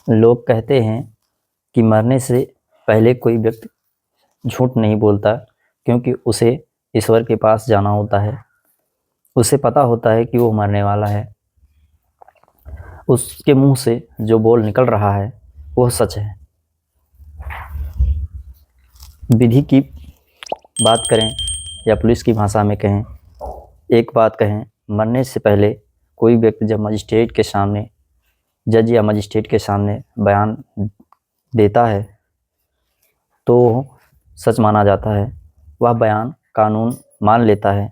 लोग कहते हैं कि मरने से पहले कोई व्यक्ति झूठ नहीं बोलता, क्योंकि उसे ईश्वर के पास जाना होता है। उसे पता होता है कि वो मरने वाला है। उसके मुंह से जो बोल निकल रहा है वो सच है। विधि की बात करें या पुलिस की भाषा में कहें, एक बात कहें, मरने से पहले कोई व्यक्ति जब मजिस्ट्रेट के सामने, जज या मजिस्ट्रेट के सामने बयान देता है तो सच माना जाता है। वह बयान कानून मान लेता है,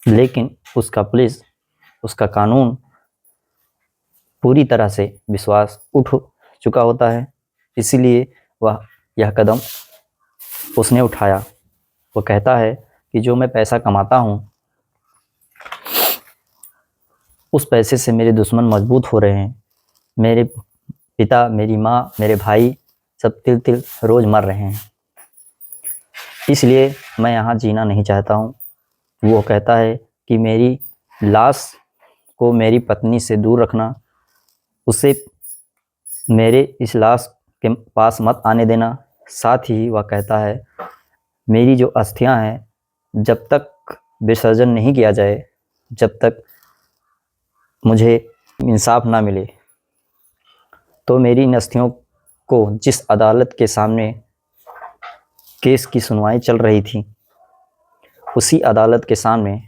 लेकिन उसका कानून पूरी तरह से विश्वास उठ चुका होता है। इसीलिए वह यह कदम उसने उठाया। वो कहता है कि जो मैं पैसा कमाता हूँ, उस पैसे से मेरे दुश्मन मजबूत हो रहे हैं। मेरे पिता, मेरी माँ, मेरे भाई सब तिल तिल रोज मर रहे हैं। इसलिए मैं यहाँ जीना नहीं चाहता हूँ। वो कहता है कि मेरी लाश को मेरी पत्नी से दूर रखना, उसे मेरे इस लाश के पास मत आने देना। साथ ही वह कहता है मेरी जो अस्थियां हैं, जब तक विसर्जन नहीं किया जाए, जब तक मुझे इंसाफ ना मिले, तो मेरी इन अस्थियों को जिस अदालत के सामने केस की सुनवाई चल रही थी, उसी अदालत के सामने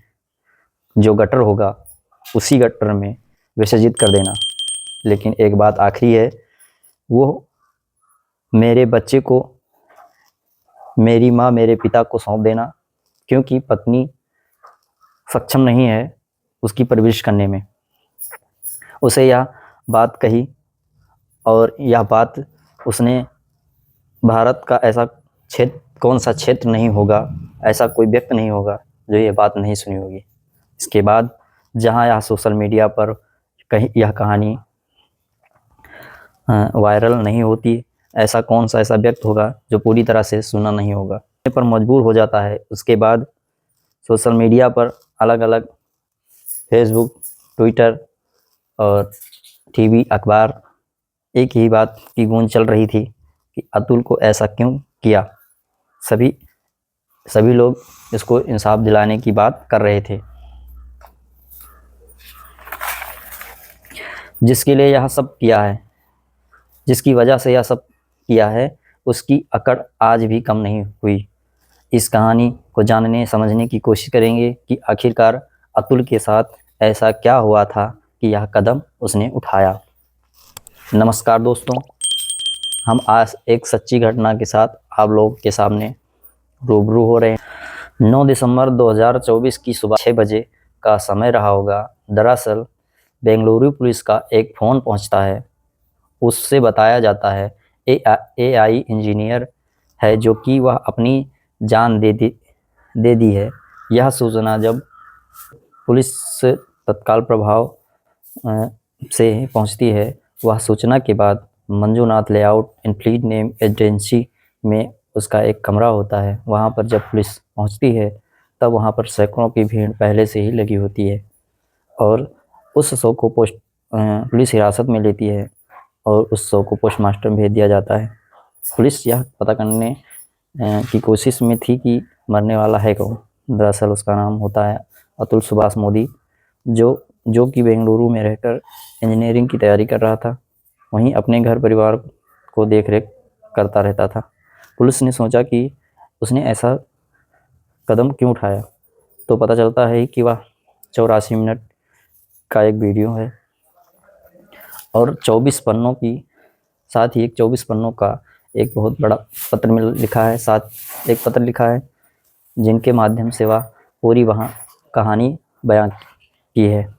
जो गटर होगा, उसी गटर में विसर्जित कर देना। लेकिन एक बात आखिरी है, वो मेरे बच्चे को मेरी माँ, मेरे पिता को सौंप देना, क्योंकि पत्नी सक्षम नहीं है उसकी परवरिश करने में। उसे यह बात कही, और यह बात उसने, भारत का ऐसा क्षेत्र, कौन सा क्षेत्र नहीं होगा, ऐसा कोई व्यक्ति नहीं होगा जो ये बात नहीं सुनी होगी। इसके बाद जहाँ यह सोशल मीडिया पर कहीं यह कहानी वायरल नहीं होती, ऐसा कौन सा ऐसा व्यक्ति होगा जो पूरी तरह से सुना नहीं होगा, पर मजबूर हो जाता है। उसके बाद सोशल मीडिया पर अलग अलग फेसबुक, ट्विटर और टीवी, अखबार एक ही बात की गूंज चल रही थी कि अतुल को ऐसा क्यों किया। सभी लोग इसको इंसाफ दिलाने की बात कर रहे थे। जिसके लिए यह सब किया है, जिसकी वजह से यह सब किया है, उसकी अकड़ आज भी कम नहीं हुई। इस कहानी को जानने समझने की कोशिश करेंगे कि आखिरकार अतुल के साथ ऐसा क्या हुआ था कि यह कदम उसने उठाया। नमस्कार दोस्तों, हम आज एक सच्ची घटना के साथ आप लोगों के सामने रूबरू हो रहे हैं। 9 दिसंबर 2024 की सुबह 6 बजे का समय रहा होगा। दरअसल बेंगलुरु पुलिस का एक फ़ोन पहुंचता है। उससे बताया जाता है एआई इंजीनियर है, जो कि वह अपनी जान दे दी है। यह सूचना जब पुलिस तत्काल प्रभाव से पहुंचती है, वह सूचना के बाद मंजूनाथ लेआउट इन फ्लीट नेम एजेंसी में उसका एक कमरा होता है। वहां पर जब पुलिस पहुंचती है, तब वहां पर सैकड़ों की भीड़ पहले से ही लगी होती है, और उस शव को पुलिस हिरासत में लेती है और उस शव को पोस्टमास्टर में भेज दिया जाता है। पुलिस यह पता करने की कोशिश में थी कि मरने वाला है कौन। दरअसल उसका नाम होता है अतुल सुभाष मोदी, जो कि बेंगलुरु में रहकर इंजीनियरिंग की तैयारी कर रहा था, वहीं अपने घर परिवार को देख रेख करता रहता था। पुलिस ने सोचा कि उसने ऐसा कदम क्यों उठाया, तो पता चलता है कि वह 84 मिनट का एक वीडियो है और 24 पन्नों की, साथ ही एक 24 पन्नों का एक बहुत बड़ा पत्र में लिखा है, साथ एक पत्र लिखा है, जिनके माध्यम से वह पूरी वहाँ कहानी बयां की है।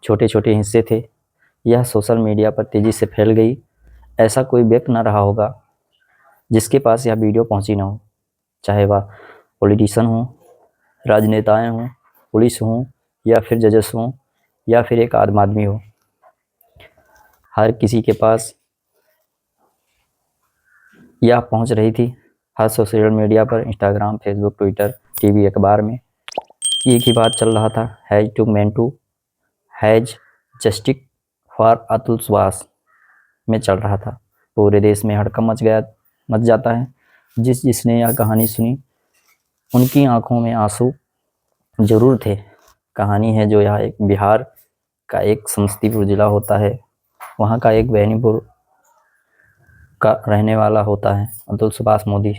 छोटे छोटे हिस्से थे। यह सोशल मीडिया पर तेज़ी से फैल गई। ऐसा कोई व्यक्ति न रहा होगा जिसके पास यह वीडियो पहुंची ना हो, चाहे वह पॉलिटिशियन हो, राजनेताएं हों, पुलिस हों, या फिर जजेस हों, या फिर एक आम आदमी हो। हर किसी के पास यह पहुंच रही थी। हर सोशल मीडिया पर, इंस्टाग्राम, फेसबुक, ट्विटर, टीवी, अखबार में एक ही बात चल रहा था, has justice for Atul Subhash. में चल रहा था। पूरे देश में हड़कंप मच जाता है। जिसने यह कहानी सुनी उनकी आंखों में आंसू जरूर थे। कहानी है जो यह एक बिहार का एक समस्तीपुर जिला होता है, वहाँ का एक बेनीपुर का रहने वाला होता है अतुल सुभाष मोदी।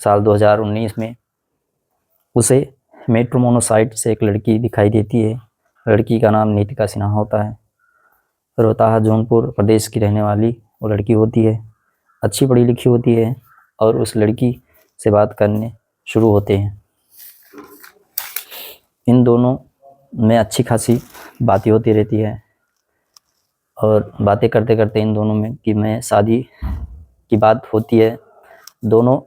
साल 2019 में उसे मेट्रो मोनोसाइट से एक लड़की दिखाई देती है। लड़की का नाम नीतिका सिन्हा होता है। रोहतास जौनपुर प्रदेश की रहने वाली वो लड़की होती है। अच्छी पढ़ी लिखी होती है और उस लड़की से बात करने शुरू होते हैं। इन दोनों में अच्छी खासी बातें होती रहती है और बातें करते करते इन दोनों में शादी की बात होती है। दोनों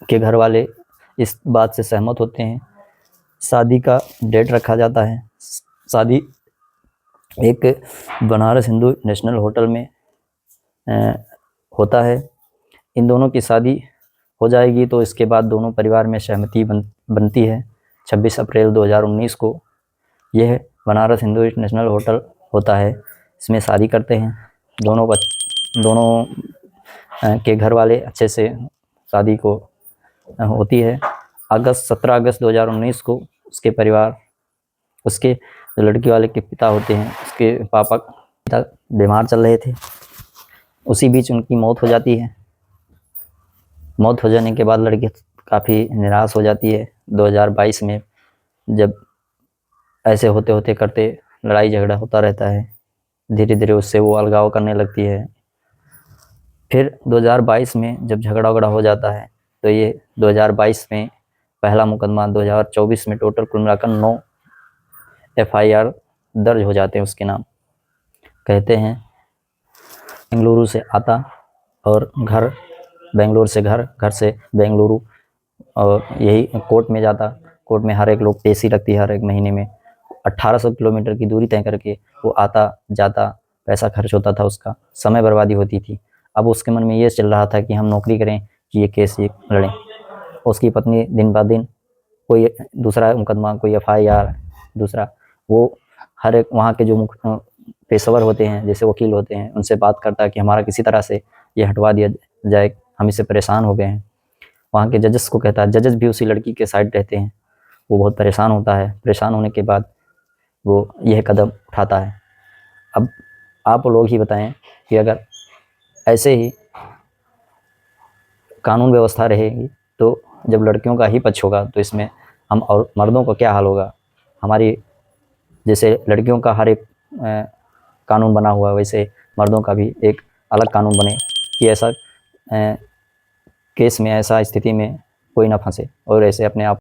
के घर वाले इस बात से सहमत होते हैं। शादी का डेट रखा जाता है। शादी एक बनारस हिंदू नेशनल होटल में होता है। इन दोनों की शादी हो जाएगी तो इसके बाद दोनों परिवार में सहमति बनती है। 26 अप्रैल 2019 को यह बनारस हिंदू नेशनल होटल होता है, इसमें शादी करते हैं। दोनों के घर वाले अच्छे से शादी को होती है। 17 अगस्त 2019 को उसके परिवार, उसके जो लड़की वाले के पिता होते हैं, उसके पिता बीमार चल रहे थे। उसी बीच उनकी मौत हो जाती है। मौत हो जाने के बाद लड़की काफ़ी निराश हो जाती है। 2022 में जब ऐसे होते होते करते लड़ाई झगड़ा होता रहता है, धीरे धीरे उससे वो अलगाव करने लगती है। फिर 2022 में जब झगड़ा वगड़ा हो जाता है तो ये 2022 में पहला मुकदमा, 2024 में टोटल कुल मिलाकर 9 FIR दर्ज हो जाते हैं उसके नाम। कहते हैं बेंगलुरु से आता और बेंगलोर से घर से बेंगलुरु, और यही कोर्ट में जाता। कोर्ट में हर एक लोग पेशी लगती है हर एक महीने में। 1800 किलोमीटर की दूरी तय करके वो आता जाता, पैसा खर्च होता था, उसका समय बर्बादी होती थी। अब उसके मन में ये चल रहा था कि हम नौकरी करें कि ये केस ये लड़ें। उसकी पत्नी दिन ब दिन कोई दूसरा मुकदमा, कोई FIR दूसरा, वो हर एक वहाँ के जो पेशेवर होते हैं, जैसे वकील होते हैं, उनसे बात करता है कि हमारा किसी तरह से ये हटवा दिया जाए, हम इससे परेशान हो गए हैं। वहाँ के जजेस को कहता है, जजेस भी उसी लड़की के साइड रहते हैं। वो बहुत परेशान होता है। परेशान होने के बाद वो यह कदम उठाता है। अब आप लोग ही बताएं कि अगर ऐसे ही कानून व्यवस्था रहेगी तो जब लड़कियों का ही पक्ष होगा तो इसमें हम और मर्दों का क्या हाल होगा। हमारी जैसे लड़कियों का हर एक कानून बना हुआ है, वैसे मर्दों का भी एक अलग कानून बने कि ऐसा केस में, ऐसा स्थिति में कोई ना फंसे और ऐसे अपने आप